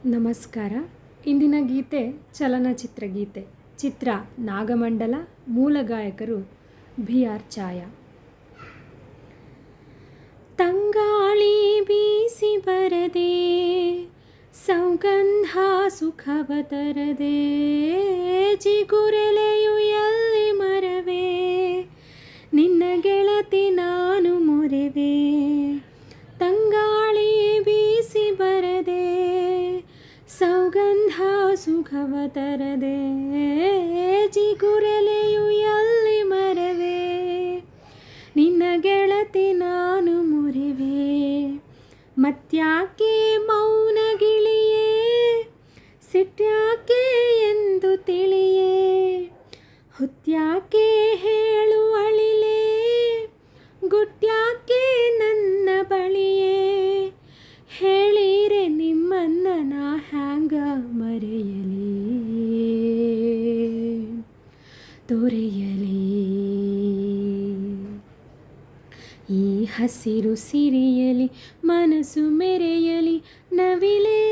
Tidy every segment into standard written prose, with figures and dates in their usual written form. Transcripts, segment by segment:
ನಮಸ್ಕಾರ. ಇಂದಿನ ಗೀತೆ ಚಲನಚಿತ್ರ ಗೀತೆ. ಚಿತ್ರ ನಾಗಮಂಡಲ. ಮೂಲ ಗಾಯಕರು BR ಛಾಯಾ. ತಂಗಾಳಿ ಬೀಸಿ ಬರದೆ ಸೌಗಂಧ ಸುಖವ ತರದೆ, ಚಿಗುರೆಲೆಯು ಎಲ್ಲಿ ಮರವೇ ನಿನ್ನ ಗೆಳತಿ ನಾನು ಮೊರೆವೆ. ತಂಗಾಳಿ ಬೀಸಿ ಬರದೆ ಸೌಗಂಧ ಸುಖವ ತರದೆ, ಚಿಗುರೆಲೆಯು ಎಲ್ಲಿ ಮರವೇ ನಿನ್ನ ಗೆಳತಿ ನಾನು ಮೊರೆವೆ. ಮತ್ಯಾಕೆ ಮೌನ ಗಿಳಿಯೇ, ಸಿಟ್ಯಾಕೆ ಎಂದು ತಿಳಿಯೇ, ಹೊತ್ಯಾಕೆ ಹೇಳು ಅಳಿಲೇ, ಗುಟ್ಯಾಕೆ ನನ್ನ ಬಳಿಯೇ, ಹೇಳಿರೆ ನಿಮ್ಮನ್ನ ನಾ ಹ್ಯಾಂಗ ಮರೆಯಲಿ ತೊರೆಯಲಿ. ಈ ಹಸಿರು ಸಿರಿಯಲಿ ಮನಸ್ಸು ಮೆರೆಯಲಿ ನವಿಲೇ,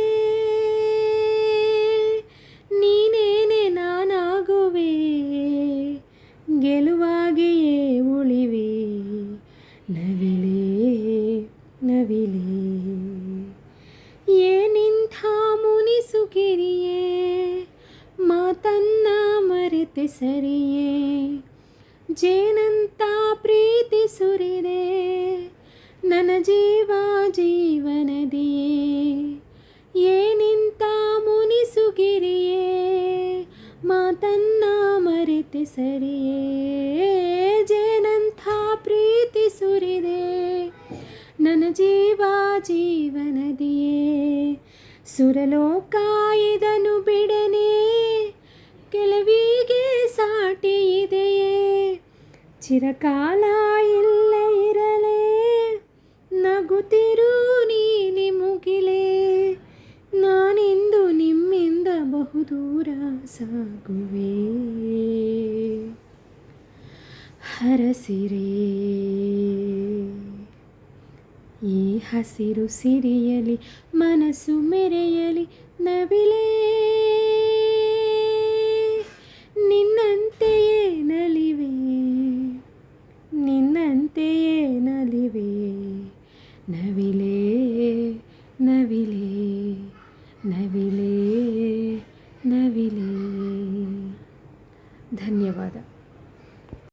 ನೀನೇನೆ ನಾನಾಗುವೆ ಗೆಲುವಾಗಿಯೇ ಉಳಿವೆ. ನವಿಲೇ ನವಿಲೇ ಏನಿಂಥ ಮುನಿಸುಕಿರಿಯೇ, ಮಾತನ್ನ ಮರೆತೆ ಸರಿಯೇ, ಜೇನಂತ ಪ್ರೀತಿ ಸುರಿದೆ ನನ್ನ ಜೀವ ಜೀವನದಿಯೇ. ಏನಿಂತ ಮುನಿಸುಗಿರಿಯೇ, ಮಾತನ್ನ ಮರೆತೆ ಸರಿಯೇ, ಜೇನಂಥ ಪ್ರೀತಿ ಸುರಿದೆ ನನ್ನ ಜೀವ ಜೀವನದಿಯೇ. ಸುರಲೋಕ ಇದನ್ನು ಬಿಡನೆ ಕೆಲವಿಗೆ ಸಾಟಿ ಇದೆಯೇ, ಚಿರಕಾಲ ಇಲ್ಲೇ ಇರಲೇ ನಗುತ್ತಿರು ನೀಲಿ ಮುಗಿಲೇ. ನಾನಿಂದು ನಿಮ್ಮಿಂದ ಬಹುದೂರ ಸಾಗುವೆ. ಹರಸಿರೇ ಈ ಹಸಿರು ಸಿರಿಯಲಿ ಮನಸ್ಸು ಮೆರೆಯಲಿ ನವಿಲೇ, ನಿನ್ನಂತೆಯೇ ನಲಿವೆ ನಿನ್ನಂತೆಯೇ ನಲಿವೆ. ನವಿಲೇ ನವಿಲೇ ನವಿಲೇ ನವಿಲೇ. ಧನ್ಯವಾದ.